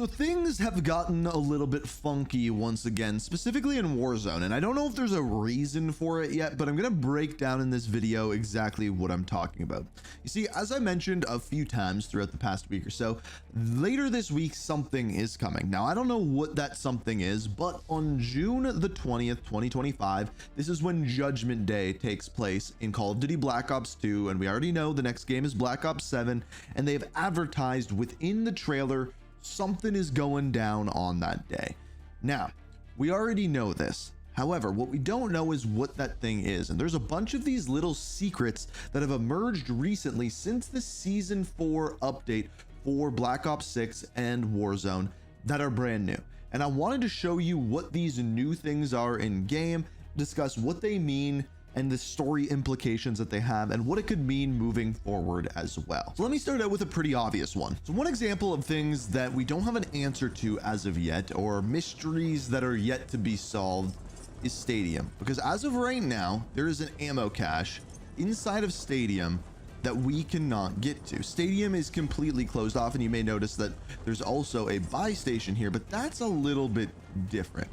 So things have gotten a little bit funky once again, specifically in Warzone, and I don't know if there's a reason for it yet, but I'm gonna break down in this video exactly what I'm talking about. You see, as I mentioned a few times throughout the past week or so, later this week something is coming. Now, I don't know what that something is, but on June the 20th, 2025, this is when Judgment Day takes place in Call of Duty Black Ops 2, and we already know the next game is Black Ops 7, and they've advertised within the trailer something is going down on that day. Now, we already know this. However, what we don't know is what that thing is. And there's a bunch of these little secrets that have emerged recently since the Season 4 update for Black Ops 6 and Warzone that are brand new. And I wanted to show you what these new things are in game, discuss what they mean, and the story implications that they have and what it could mean moving forward as well. So let me start out with a pretty obvious one. So one example of things that we don't have an answer to as of yet, or mysteries that are yet to be solved, is Stadium. Because as of right now, there is an ammo cache inside of Stadium that we cannot get to. Stadium is completely closed off, and you may notice that there's also a buy station here, but that's a little bit different.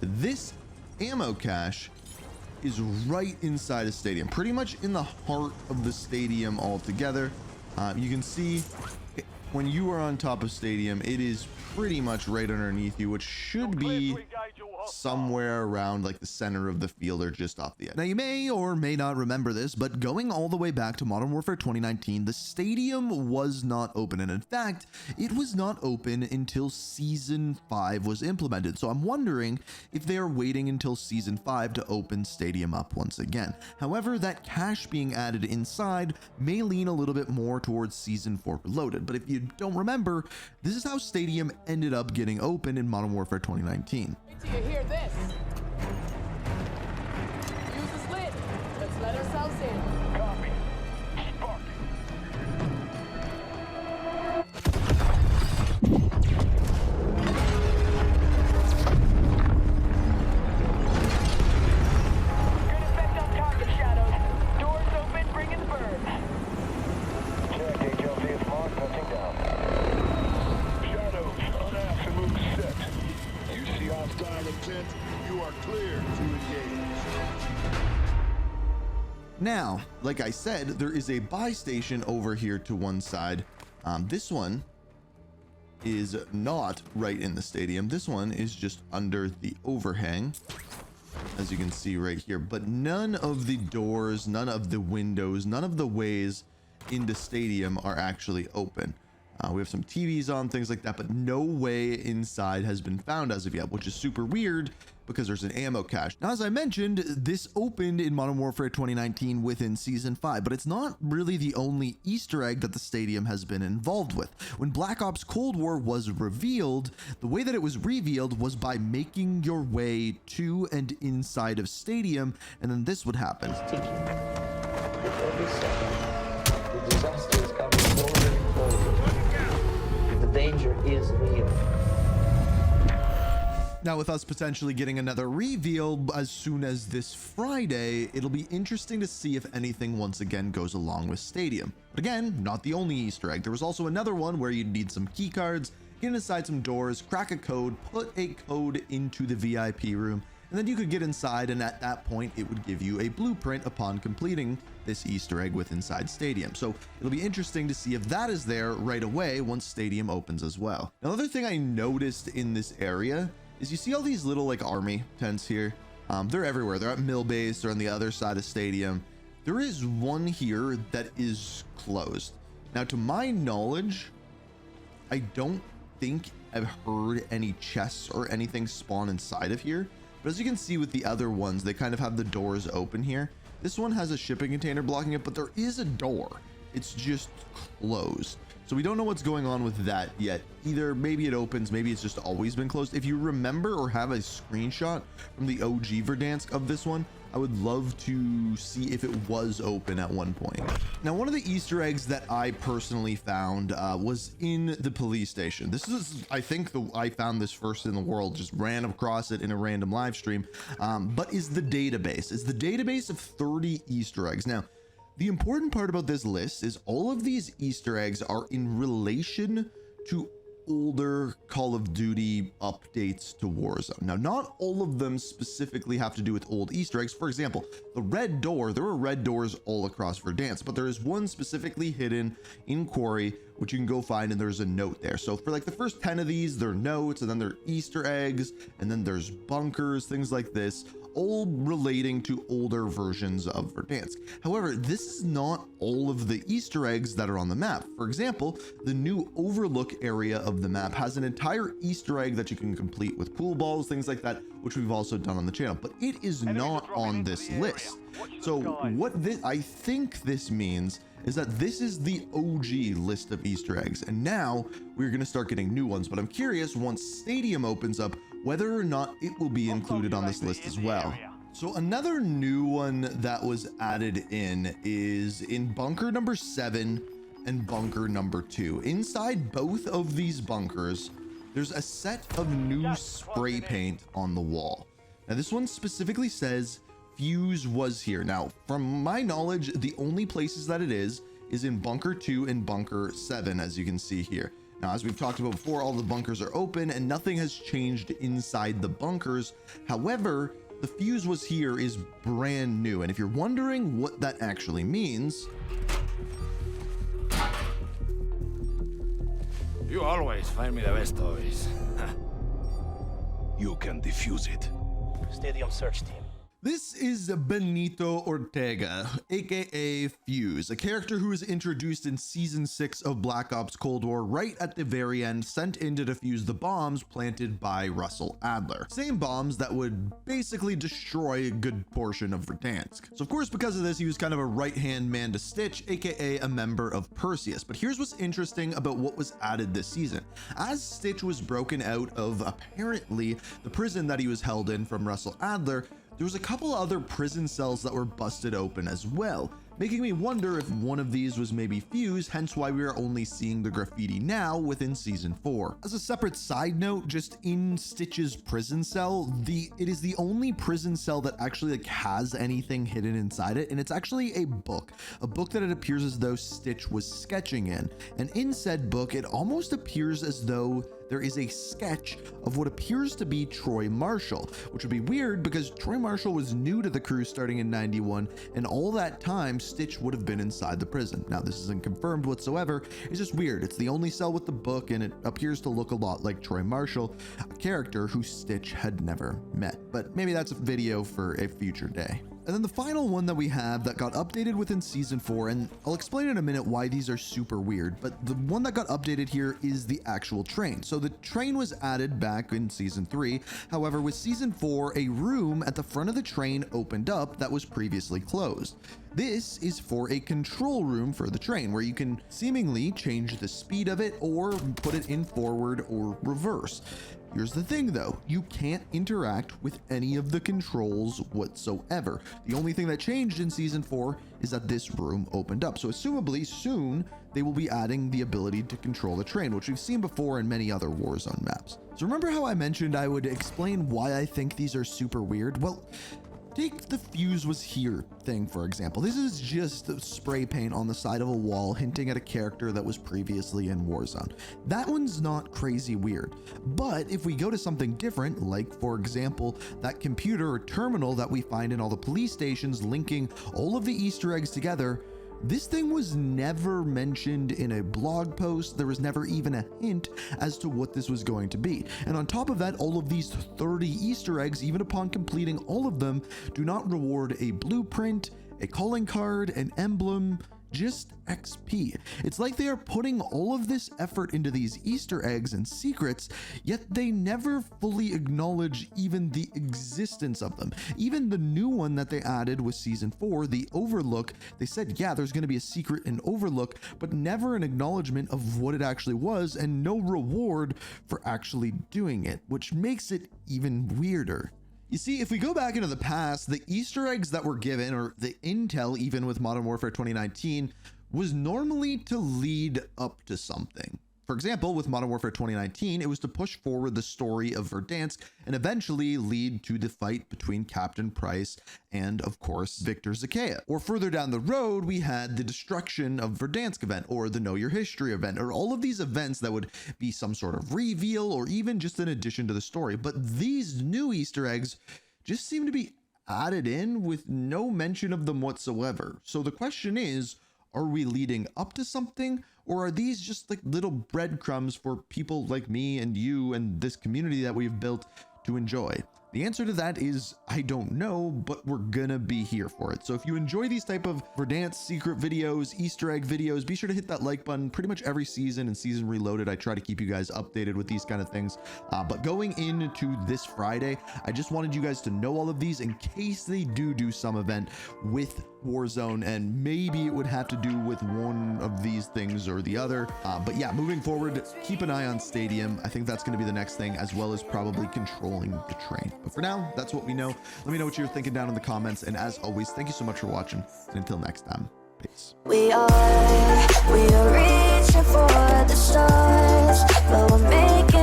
This ammo cache is right inside a stadium, pretty much in the heart of the stadium altogether. You can see when you are on top of stadium, it is pretty much right underneath you, which should be somewhere around like the center of the field or just off the edge. Now, you may or may not remember this, but going all the way back to Modern Warfare 2019, the stadium was not open. And in fact, it was not open until Season 5 was implemented. So I'm wondering if they are waiting until Season 5 to open stadium up once again. However, that cache being added inside may lean a little bit more towards Season 4 Reloaded. But if you don't remember, this is how stadium ended up getting open in Modern Warfare 2019. Do you hear this? Use this lid. Let's let ourselves in. Copy. Spark. Good effect on target, Shadows. Doors open, bring in the bird. Check, HLC is marked, touching down. Shadows, unasked and move set. You see hostile intent, you are clear to engage. Now, like I said, there is a buy station over here to one side. This one is not right in the stadium. This one is just under the overhang, as you can see right here. But none of the doors, none of the windows, none of the ways into stadium are actually open. We have some TVs on, things like that, but no way inside has been found as of yet, which is super weird because there's an ammo cache. Now, as I mentioned, this opened in Modern Warfare 2019 within Season 5, but it's not really the only Easter egg that the stadium has been involved with. When Black Ops Cold War was revealed, the way that it was revealed was by making your way to and inside of stadium, and then this would happen. Ticking. With every second, the disaster is coming forward and forward. The danger is real. Now, with us potentially getting another reveal as soon as this Friday, it'll be interesting to see if anything once again goes along with Stadium. But again, not the only Easter egg. There was also another one where you'd need some key cards, get inside some doors, crack a code, put a code into the VIP room, and then you could get inside, and at that point it would give you a blueprint upon completing this Easter egg with inside Stadium. So it'll be interesting to see if that is there right away once Stadium opens as well. Another thing I noticed in this area is you see all these little like army tents here. They're everywhere. They're at Mill Base, they're on the other side of Stadium. There is one here that is closed. Now, to my knowledge, I don't think I've heard any chests or anything spawn inside of here. But as you can see with the other ones, they kind of have the doors open here. This one has a shipping container blocking it, but there is a door. It's just closed. So we don't know what's going on with that yet. Either maybe it opens, maybe it's just always been closed. If you remember or have a screenshot from the OG Verdansk of this one, I would love to see if it was open at one point. Now, one of the Easter eggs that I personally found was in the police station. This is, I think, I found this first in the world, just ran across it in a random live stream, but is the database. It's the database of 30 Easter eggs. Now, the important part about this list is all of these Easter eggs are in relation to older Call of Duty updates to Warzone. Now, not all of them specifically have to do with old Easter eggs. For example, the red door, there were red doors all across Verdansk, but there is one specifically hidden in Quarry, which you can go find, and there's a note there. So for like the first 10 of these, they're notes, and then they're Easter eggs, and then there's bunkers, things like this, all relating to older versions of Verdansk. However, this is not all of the Easter eggs that are on the map. For example, the new overlook area of the map has an entire Easter egg that you can complete with pool balls, things like that, which we've also done on the channel, but it is not on this list. So what I think this means is that this is the OG list of Easter eggs, and now we're going to start getting new ones, but I'm curious once Stadium opens up whether or not it will be included on this list as well. So another new one that was added in is in bunker number 7 and bunker number 2. Inside both of these bunkers, there's a set of new spray paint on the wall. Now this one specifically says Fuse was here. Now, from my knowledge, the only places that it is in bunker 2 and bunker 7, as you can see here. Now, as we've talked about before, all the bunkers are open and nothing has changed inside the bunkers. However, the Fuse was here is brand new. And if you're wondering what that actually means, you always find me the best toys. You can defuse it. Stadium search team. this is Benito Ortega, aka Fuse, a character who was introduced in Season 6 of Black Ops Cold War right at the very end, sent in to defuse the bombs planted by Russell Adler. Same bombs that would basically destroy a good portion of Verdansk. So of course, because of this, he was kind of a right-hand man to Stitch, aka a member of Perseus. But here's what's interesting about what was added this season. As Stitch was broken out of apparently the prison that he was held in from Russell Adler, there was a couple other prison cells that were busted open as well, making me wonder if one of these was maybe Fuse, hence why we are only seeing the graffiti now within Season 4. As a separate side note, just in Stitch's prison cell, it is the only prison cell that actually has anything hidden inside it, and it's actually a book that it appears as though Stitch was sketching in. And in said book, it almost appears as though there is a sketch of what appears to be Troy Marshall, which would be weird because Troy Marshall was new to the crew starting in 91, and all that time Stitch would have been inside the prison. Now this isn't confirmed whatsoever, it's just weird. It's the only cell with the book, and it appears to look a lot like Troy Marshall, a character who Stitch had never met. But maybe that's a video for a future day. And then the final one that we have that got updated within Season 4, and I'll explain in a minute why these are super weird, but the one that got updated here is the actual train. So the train was added back in Season 3. However, with Season 4, a room at the front of the train opened up that was previously closed. This is for a control room for the train where you can seemingly change the speed of it or put it in forward or reverse. Here's the thing though, you can't interact with any of the controls whatsoever. The only thing that changed in Season 4 is that this room opened up. So assumably soon they will be adding the ability to control the train, which we've seen before in many other Warzone maps. So remember how I mentioned I would explain why I think these are super weird? Well, take the Fuse was here thing, for example. This is just spray paint on the side of a wall hinting at a character that was previously in Warzone. That one's not crazy weird. But if we go to something different, like for example, that computer or terminal that we find in all the police stations linking all of the Easter eggs together, this thing was never mentioned in a blog post. There was never even a hint as to what this was going to be. And on top of that, all of these 30 Easter eggs, even upon completing all of them, do not reward a blueprint, a calling card, an emblem, just XP. It's like they are putting all of this effort into these Easter eggs and secrets, yet they never fully acknowledge even the existence of them. Even the new one that they added with Season 4, the Overlook, they said, yeah, there's going to be a secret in Overlook, but never an acknowledgement of what it actually was and no reward for actually doing it, which makes it even weirder. You see, if we go back into the past, the Easter eggs that were given, or the intel even with Modern Warfare 2019, was normally to lead up to something. For example, with Modern Warfare 2019, it was to push forward the story of Verdansk and eventually lead to the fight between Captain Price and, of course, Victor Zakea. Or further down the road, we had the Destruction of Verdansk event, or the Know Your History event, or all of these events that would be some sort of reveal or even just an addition to the story. But these new Easter eggs just seem to be added in with no mention of them whatsoever. So the question is, are we leading up to something, or are these just like little breadcrumbs for people like me and you and this community that we've built to enjoy? The answer to that is, I don't know, but we're gonna be here for it. So if you enjoy these type of Verdansk secret videos, Easter egg videos, be sure to hit that like button. Pretty much every season and Season Reloaded, I try to keep you guys updated with these kind of things. But going into this Friday, I just wanted you guys to know all of these in case they do some event with Warzone, and maybe it would have to do with one of these things or the other. But yeah, moving forward, keep an eye on Stadium. I think that's going to be the next thing, as well as probably controlling the train. But for now, that's what we know. Let me know what you're thinking down in the comments. And as always, thank you so much for watching. And until next time, peace. We are reaching for the stars, but we're making